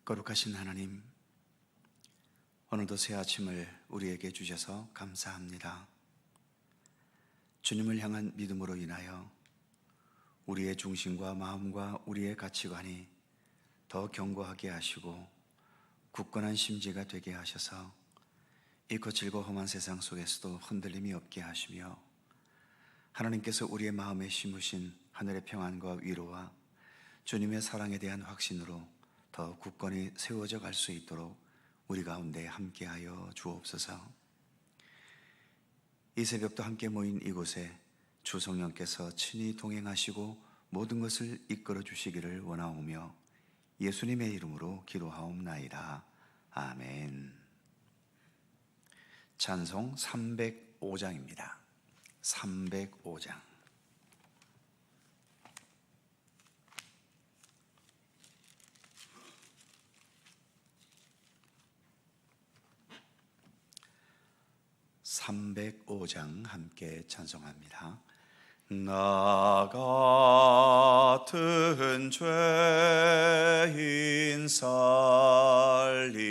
거룩하신 하나님, 오늘도 새 아침을 우리에게 주셔서 감사합니다. 주님을 향한 믿음으로 인하여 우리의 중심과 마음과 우리의 가치관이 더 견고하게 하시고 굳건한 심지가 되게 하셔서 이 거칠고 험한 세상 속에서도 흔들림이 없게 하시며, 하나님께서 우리의 마음에 심으신 하늘의 평안과 위로와 주님의 사랑에 대한 확신으로 더 굳건히 세워져 갈 수 있도록 우리 가운데 함께하여 주옵소서. 이 새벽도 함께 모인 이곳에 주 성령께서 친히 동행하시고 모든 것을 이끌어 주시기를 원하오며 예수님의 이름으로 기도하옵나이다. 아멘. 찬송 305장입니다. 305장. 함께 찬송합니다. 나 같은 죄인 살리신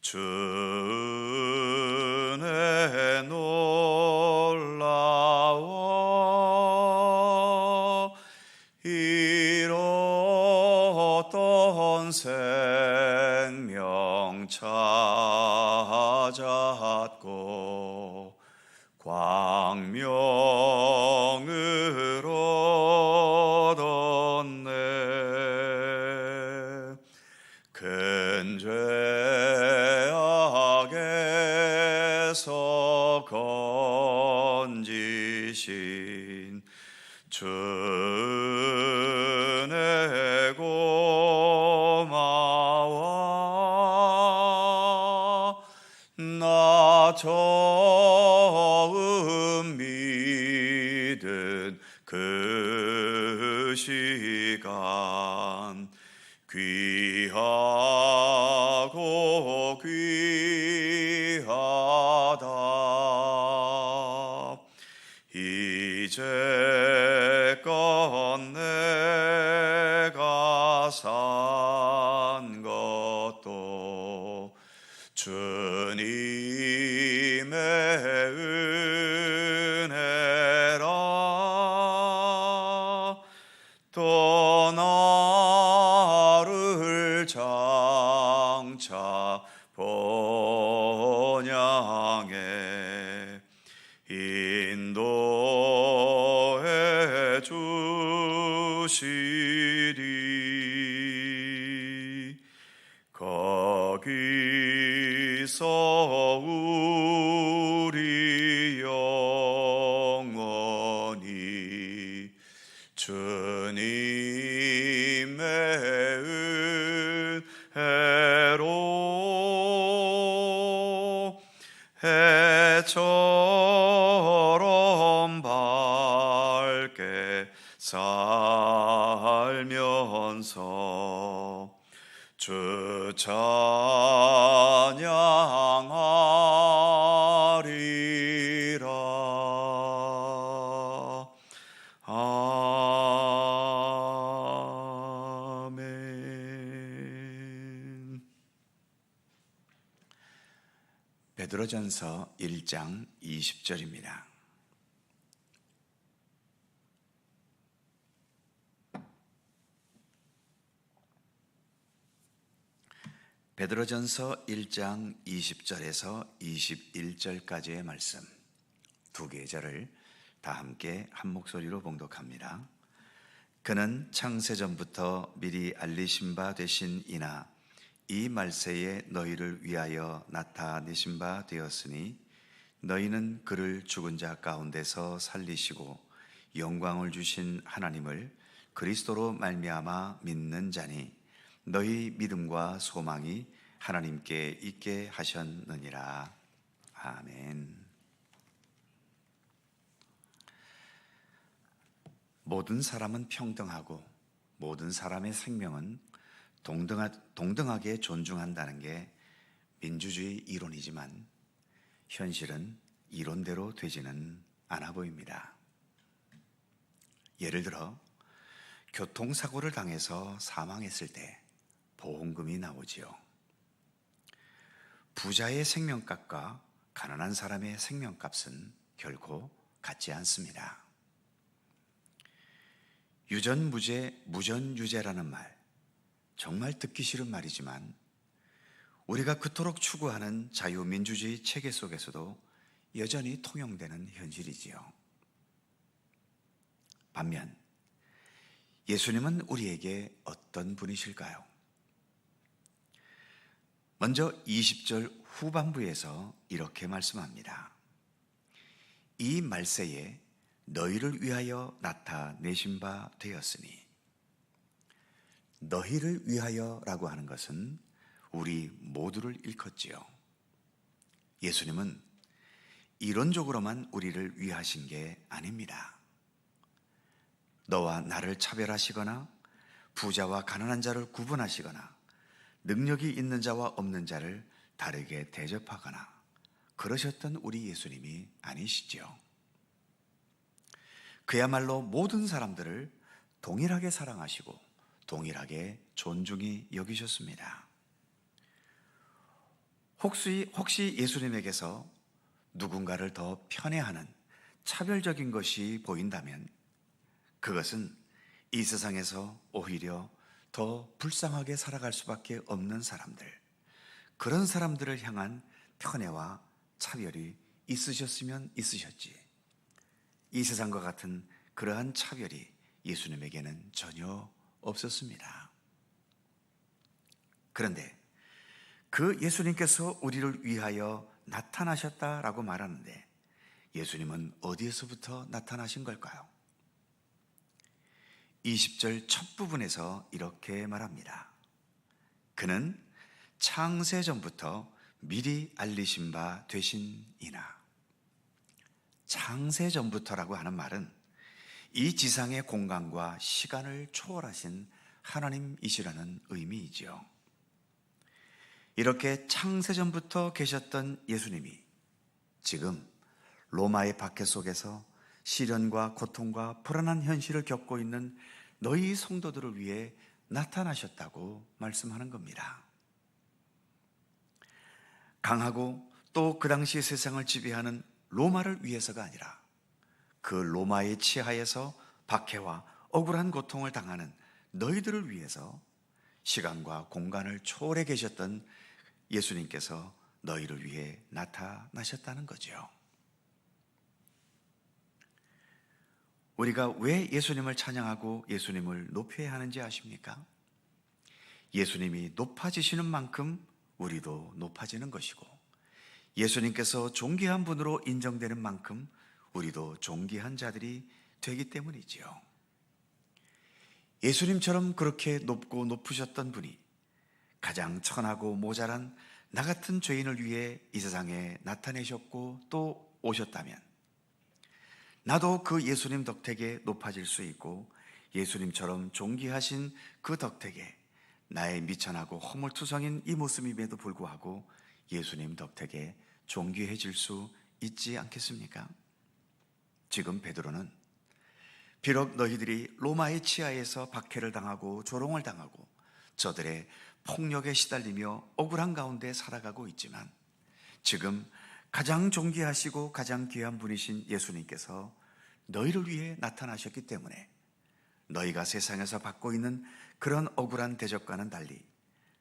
주 은혜 놀라워 잃었던 생명 찾았고 광명을 얻었네. 큰 죄악에서 건지신 주 은혜 고마워. 나 처음 믿은 그 시간 귀하고 귀하다. 이제껏 내가 산 것도 주님의 은혜라. 또 나를 장차 본향에 인도해 주시리. 거기서 우리 영원히 주님의 은혜로 해처럼 밝게 살면서 주 찬양하리라. 아멘. 베드로전서 1장 20절입니다. 베드로전서 1장 20절에서 21절까지의 말씀, 두 계절을 다 함께 한 목소리로 봉독합니다. 그는 창세전부터 미리 알리신 바 되신 이나 이 말세에 너희를 위하여 나타내신 바 되었으니 너희는 그를 죽은 자 가운데서 살리시고 영광을 주신 하나님을 그리스도로 말미암아 믿는 자니 너희 믿음과 소망이 하나님께 있게 하셨느니라. 아멘. 모든 사람은 평등하고 모든 사람의 생명은 동등하게 존중한다는 게 민주주의 이론이지만 현실은 이론대로 되지는 않아 보입니다. 예를 들어 교통사고를 당해서 사망했을 때 보험금이 나오지요. 부자의 생명값과 가난한 사람의 생명값은 결코 같지 않습니다. 유전무죄, 무전유죄라는 말, 정말 듣기 싫은 말이지만 우리가 그토록 추구하는 자유민주주의 체계 속에서도 여전히 통용되는 현실이지요. 반면 예수님은 우리에게 어떤 분이실까요? 먼저 20절 후반부에서 이렇게 말씀합니다. 이 말세에 너희를 위하여 나타내신 바 되었으니, 너희를 위하여라고 하는 것은 우리 모두를 일컫지요. 예수님은 이론적으로만 우리를 위하신 게 아닙니다. 너와 나를 차별하시거나 부자와 가난한 자를 구분하시거나 능력이 있는 자와 없는 자를 다르게 대접하거나 그러셨던 우리 예수님이 아니시죠. 그야말로 모든 사람들을 동일하게 사랑하시고 동일하게 존중히 여기셨습니다. 혹시 예수님에게서 누군가를 더 편애하는 차별적인 것이 보인다면 그것은 이 세상에서 오히려 더 불쌍하게 살아갈 수밖에 없는 사람들, 그런 사람들을 향한 편애와 차별이 있으셨으면 있으셨지, 이 세상과 같은 그러한 차별이 예수님에게는 전혀 없었습니다. 그런데 그 예수님께서 우리를 위하여 나타나셨다라고 말하는데 예수님은 어디에서부터 나타나신 걸까요? 20절 첫 부분에서 이렇게 말합니다. 그는 창세전부터 미리 알리신 바 되신이나. 창세전부터라고 하는 말은 이 지상의 공간과 시간을 초월하신 하나님이시라는 의미이지요. 이렇게 창세전부터 계셨던 예수님이 지금 로마의 박해 속에서 시련과 고통과 불안한 현실을 겪고 있는 너희 성도들을 위해 나타나셨다고 말씀하는 겁니다. 강하고 또 그 당시 세상을 지배하는 로마를 위해서가 아니라 그 로마의 치하에서 박해와 억울한 고통을 당하는 너희들을 위해서 시간과 공간을 초월해 계셨던 예수님께서 너희를 위해 나타나셨다는 거죠. 우리가 왜 예수님을 찬양하고 예수님을 높여야 하는지 아십니까? 예수님이 높아지시는 만큼 우리도 높아지는 것이고, 예수님께서 존귀한 분으로 인정되는 만큼 우리도 존귀한 자들이 되기 때문이지요. 예수님처럼 그렇게 높고 높으셨던 분이 가장 천하고 모자란 나 같은 죄인을 위해 이 세상에 나타내셨고 또 오셨다면 나도 그 예수님 덕택에 높아질 수 있고 예수님처럼 존귀하신 그 덕택에 나의 미천하고 허물투성인 이 모습임에도 불구하고 예수님 덕택에 존귀해질 수 있지 않겠습니까? 지금 베드로는 비록 너희들이 로마의 치하에서 박해를 당하고 조롱을 당하고 저들의 폭력에 시달리며 억울한 가운데 살아가고 있지만 지금 가장 존귀하시고 가장 귀한 분이신 예수님께서 너희를 위해 나타나셨기 때문에 너희가 세상에서 받고 있는 그런 억울한 대접과는 달리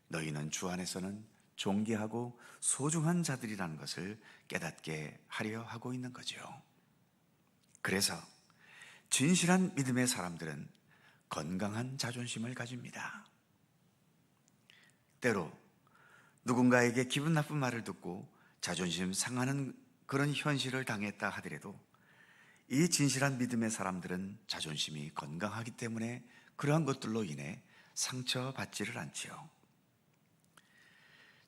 너희는 주 안에서는 존귀하고 소중한 자들이라는 것을 깨닫게 하려 하고 있는 거죠. 그래서 진실한 믿음의 사람들은 건강한 자존심을 가집니다. 때로 누군가에게 기분 나쁜 말을 듣고 자존심 상하는 그런 현실을 당했다 하더라도 이 진실한 믿음의 사람들은 자존심이 건강하기 때문에 그러한 것들로 인해 상처받지를 않지요.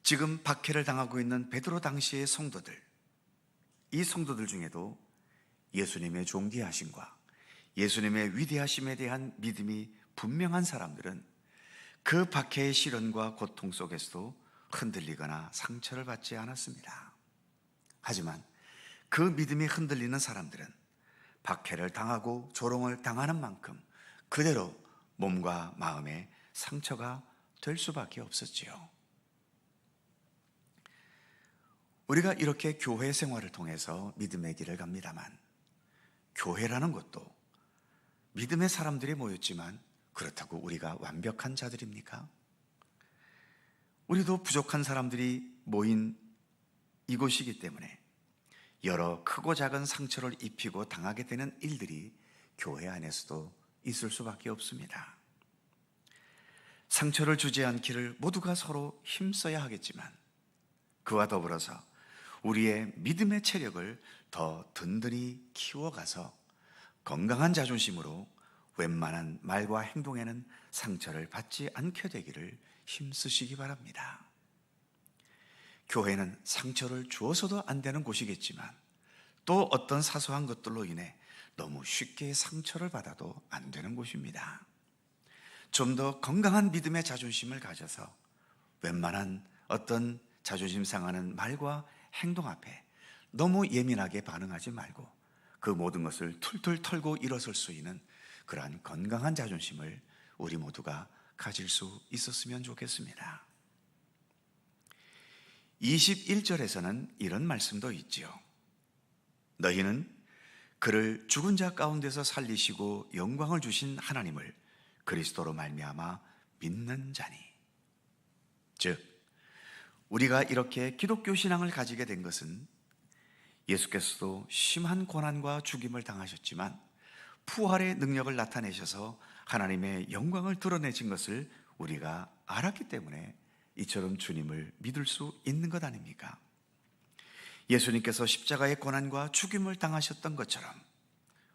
지금 박해를 당하고 있는 베드로 당시의 성도들, 이 성도들 중에도 예수님의 존귀하심과 예수님의 위대하심에 대한 믿음이 분명한 사람들은 그 박해의 시련과 고통 속에서도 흔들리거나 상처를 받지 않았습니다. 하지만 그 믿음이 흔들리는 사람들은 박해를 당하고 조롱을 당하는 만큼 그대로 몸과 마음에 상처가 될 수밖에 없었지요. 우리가 이렇게 교회 생활을 통해서 믿음의 길을 갑니다만, 교회라는 것도 믿음의 사람들이 모였지만 그렇다고 우리가 완벽한 자들입니까? 우리도 부족한 사람들이 모인 이곳이기 때문에 여러 크고 작은 상처를 입히고 당하게 되는 일들이 교회 안에서도 있을 수밖에 없습니다. 상처를 주지 않기를 모두가 서로 힘써야 하겠지만, 그와 더불어서 우리의 믿음의 체력을 더 든든히 키워가서 건강한 자존심으로 웬만한 말과 행동에는 상처를 받지 않게 되기를 힘쓰시기 바랍니다. 교회는 상처를 주어서도 안 되는 곳이겠지만, 또 어떤 사소한 것들로 인해 너무 쉽게 상처를 받아도 안 되는 곳입니다. 좀 더 건강한 믿음의 자존심을 가져서 웬만한 어떤 자존심 상하는 말과 행동 앞에 너무 예민하게 반응하지 말고 그 모든 것을 툴툴 털고 일어설 수 있는 그러한 건강한 자존심을 우리 모두가 가질 수 있었으면 좋겠습니다. 21절에서는 이런 말씀도 있지요. 너희는 그를 죽은 자 가운데서 살리시고 영광을 주신 하나님을 그리스도로 말미암아 믿는 자니. 즉, 우리가 이렇게 기독교 신앙을 가지게 된 것은 예수께서도 심한 고난과 죽임을 당하셨지만 부활의 능력을 나타내셔서 하나님의 영광을 드러내신 것을 우리가 알았기 때문에 이처럼 주님을 믿을 수 있는 것 아닙니까? 예수님께서 십자가의 고난과 죽임을 당하셨던 것처럼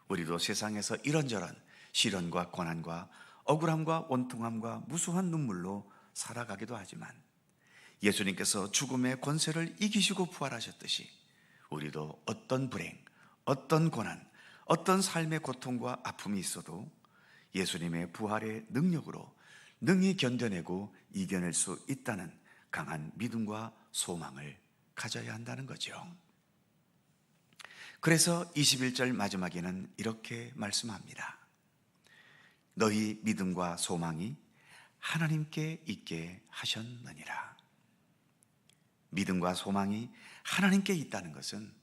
우리도 세상에서 이런저런 시련과 고난과 억울함과 원통함과 무수한 눈물로 살아가기도 하지만, 예수님께서 죽음의 권세를 이기시고 부활하셨듯이 우리도 어떤 불행, 어떤 고난, 어떤 삶의 고통과 아픔이 있어도 예수님의 부활의 능력으로 능히 견뎌내고 이겨낼 수 있다는 강한 믿음과 소망을 가져야 한다는 거죠. 그래서 21절 마지막에는 이렇게 말씀합니다. 너희 믿음과 소망이 하나님께 있게 하셨느니라. 믿음과 소망이 하나님께 있다는 것은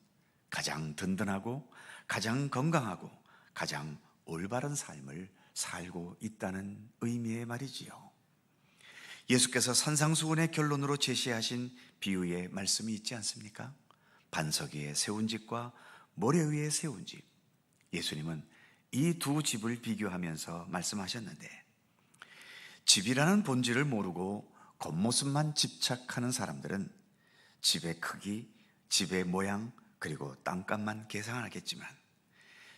가장 든든하고 가장 건강하고 가장 올바른 삶을 살고 있다는 의미의 말이지요. 예수께서 산상수훈의 결론으로 제시하신 비유의 말씀이 있지 않습니까? 반석 위에 세운 집과 모래 위에 세운 집. 예수님은 이 두 집을 비교하면서 말씀하셨는데, 집이라는 본질을 모르고 겉모습만 집착하는 사람들은 집의 크기, 집의 모양, 그리고 땅값만 계산하겠지만,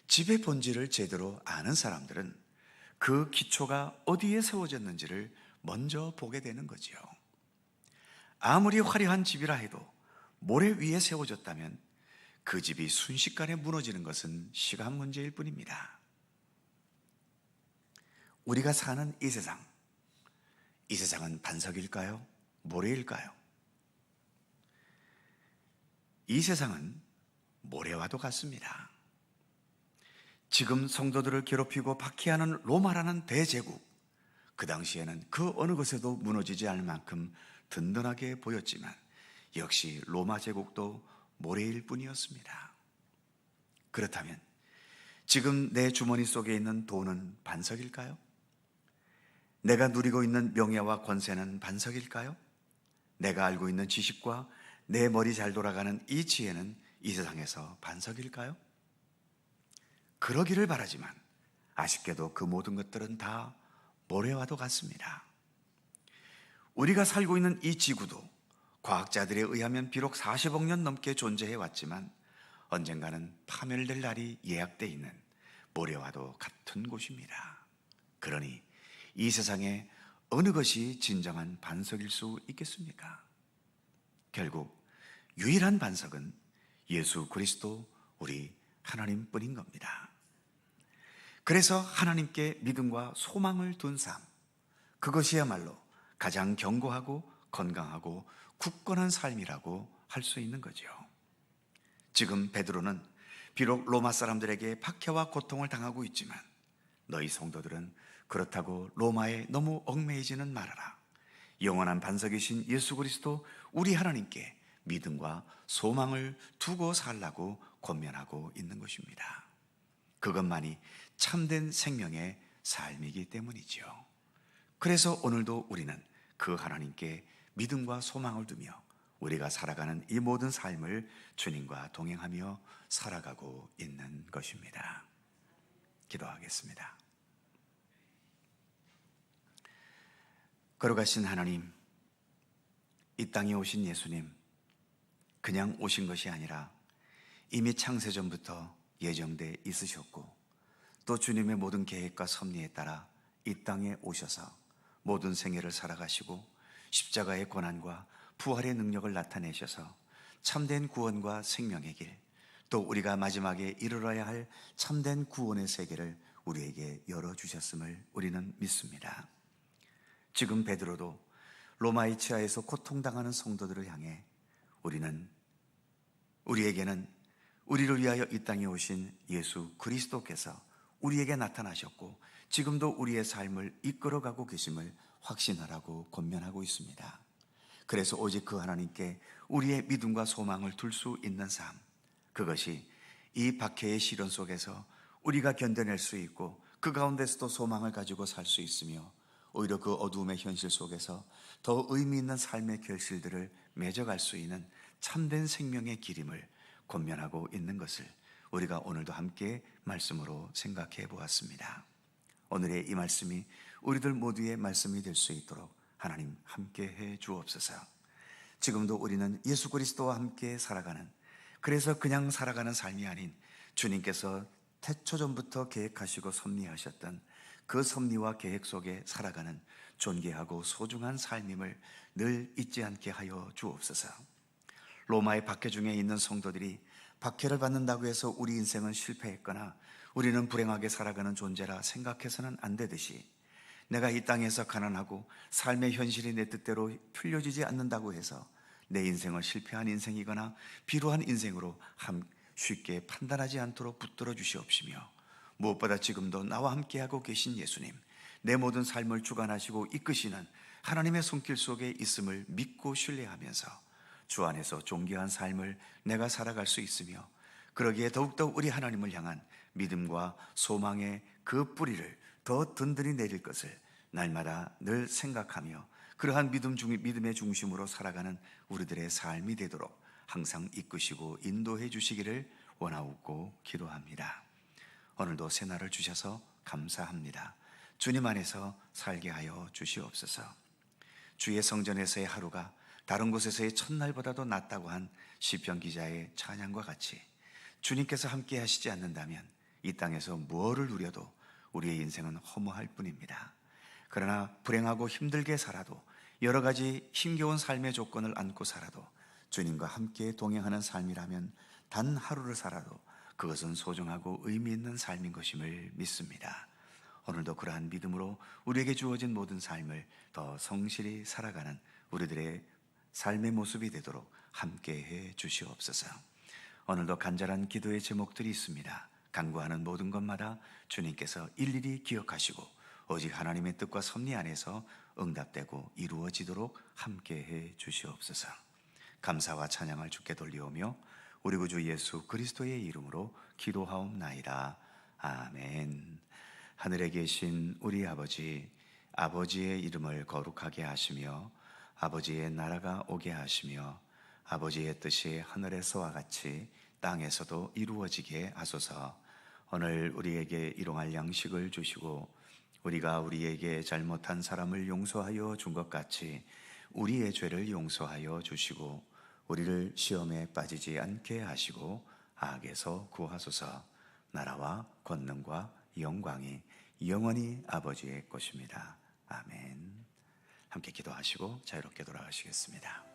집의 본질을 제대로 아는 사람들은 그 기초가 어디에 세워졌는지를 먼저 보게 되는 거지요. 아무리 화려한 집이라 해도 모래 위에 세워졌다면 그 집이 순식간에 무너지는 것은 시간 문제일 뿐입니다. 우리가 사는 이 세상은 반석일까요? 모래일까요? 이 세상은 모래와도 같습니다. 지금 성도들을 괴롭히고 박해하는 로마라는 대제국, 그 당시에는 그 어느 것에도 무너지지 않을 만큼 든든하게 보였지만 역시 로마 제국도 모래일 뿐이었습니다. 그렇다면 지금 내 주머니 속에 있는 돈은 반석일까요? 내가 누리고 있는 명예와 권세는 반석일까요? 내가 알고 있는 지식과 내 머리 잘 돌아가는 이 지혜는 이 세상에서 반석일까요? 그러기를 바라지만 아쉽게도 그 모든 것들은 다 모래와도 같습니다. 우리가 살고 있는 이 지구도 과학자들에 의하면 비록 40억 년 넘게 존재해 왔지만 언젠가는 파멸될 날이 예약되어 있는 모래와도 같은 곳입니다. 그러니 이 세상에 어느 것이 진정한 반석일 수 있겠습니까? 결국 유일한 반석은 예수 그리스도 우리 하나님뿐인 겁니다. 그래서 하나님께 믿음과 소망을 둔 삶, 그것이야말로 가장 견고하고 건강하고 굳건한 삶이라고 할 수 있는 거죠. 지금 베드로는 비록 로마 사람들에게 박해와 고통을 당하고 있지만 너희 성도들은 그렇다고 로마에 너무 얽매이지는 말아라. 영원한 반석이신 예수 그리스도 우리 하나님께 믿음과 소망을 두고 살라고 권면하고 있는 것입니다. 그것만이 참된 생명의 삶이기 때문이죠. 그래서 오늘도 우리는 그 하나님께 믿음과 소망을 두며 우리가 살아가는 이 모든 삶을 주님과 동행하며 살아가고 있는 것입니다. 기도하겠습니다. 걸어가신 하나님, 이 땅에 오신 예수님, 그냥 오신 것이 아니라 이미 창세전부터 예정돼 있으셨고 또 주님의 모든 계획과 섭리에 따라 이 땅에 오셔서 모든 생애를 살아가시고 십자가의 고난과 부활의 능력을 나타내셔서 참된 구원과 생명의 길, 또 우리가 마지막에 이르러야 할 참된 구원의 세계를 우리에게 열어주셨음을 우리는 믿습니다. 지금 베드로도 로마의 치하에서 고통당하는 성도들을 향해 우리에게는 우리를 위하여 이 땅에 오신 예수 그리스도께서 우리에게 나타나셨고 지금도 우리의 삶을 이끌어가고 계심을 확신하라고 권면하고 있습니다. 그래서 오직 그 하나님께 우리의 믿음과 소망을 둘 수 있는 삶, 그것이 이 박해의 시련 속에서 우리가 견뎌낼 수 있고 그 가운데서도 소망을 가지고 살 수 있으며 오히려 그 어두움의 현실 속에서 더 의미 있는 삶의 결실들을 맺어갈 수 있는 참된 생명의 길임을 권면하고 있는 것을 우리가 오늘도 함께 말씀으로 생각해 보았습니다. 오늘의 이 말씀이 우리들 모두의 말씀이 될 수 있도록 하나님 함께 해 주옵소서. 지금도 우리는 예수 그리스도와 함께 살아가는, 그래서 그냥 살아가는 삶이 아닌 주님께서 태초전부터 계획하시고 섭리하셨던 그 섭리와 계획 속에 살아가는 존귀하고 소중한 삶임을 늘 잊지 않게 하여 주옵소서. 로마의 박해 중에 있는 성도들이 박해를 받는다고 해서 우리 인생은 실패했거나 우리는 불행하게 살아가는 존재라 생각해서는 안 되듯이, 내가 이 땅에서 가난하고 삶의 현실이 내 뜻대로 풀려지지 않는다고 해서 내 인생을 실패한 인생이거나 비루한 인생으로 쉽게 판단하지 않도록 붙들어 주시옵시며, 무엇보다 지금도 나와 함께하고 계신 예수님, 내 모든 삶을 주관하시고 이끄시는 하나님의 손길 속에 있음을 믿고 신뢰하면서 주 안에서 존귀한 삶을 내가 살아갈 수 있으며, 그러기에 더욱더 우리 하나님을 향한 믿음과 소망의 그 뿌리를 더 든든히 내릴 것을 날마다 늘 생각하며 그러한 믿음의 중심으로 살아가는 우리들의 삶이 되도록 항상 이끄시고 인도해 주시기를 원하옵고 기도합니다. 오늘도 새날을 주셔서 감사합니다. 주님 안에서 살게 하여 주시옵소서. 주의 성전에서의 하루가 다른 곳에서의 첫날보다도 낫다고 한 시편 기자의 찬양과 같이 주님께서 함께 하시지 않는다면 이 땅에서 무엇을 누려도 우리의 인생은 허무할 뿐입니다. 그러나 불행하고 힘들게 살아도, 여러 가지 힘겨운 삶의 조건을 안고 살아도 주님과 함께 동행하는 삶이라면 단 하루를 살아도 그것은 소중하고 의미 있는 삶인 것임을 믿습니다. 오늘도 그러한 믿음으로 우리에게 주어진 모든 삶을 더 성실히 살아가는 우리들의 삶의 모습이 되도록 함께해 주시옵소서. 오늘도 간절한 기도의 제목들이 있습니다. 간구하는 모든 것마다 주님께서 일일이 기억하시고 오직 하나님의 뜻과 섭리 안에서 응답되고 이루어지도록 함께해 주시옵소서. 감사와 찬양을 주께 돌리오며 우리 구주 예수 그리스도의 이름으로 기도하옵나이다. 아멘. 하늘에 계신 우리 아버지, 아버지의 이름을 거룩하게 하시며 아버지의 나라가 오게 하시며 아버지의 뜻이 하늘에서와 같이 땅에서도 이루어지게 하소서. 오늘 우리에게 일용할 양식을 주시고 우리가 우리에게 잘못한 사람을 용서하여 준 것 같이 우리의 죄를 용서하여 주시고 우리를 시험에 빠지지 않게 하시고 악에서 구하소서. 나라와 권능과 영광이 영원히 아버지의 것입니다. 아멘. 함께 기도하시고 자유롭게 돌아가시겠습니다.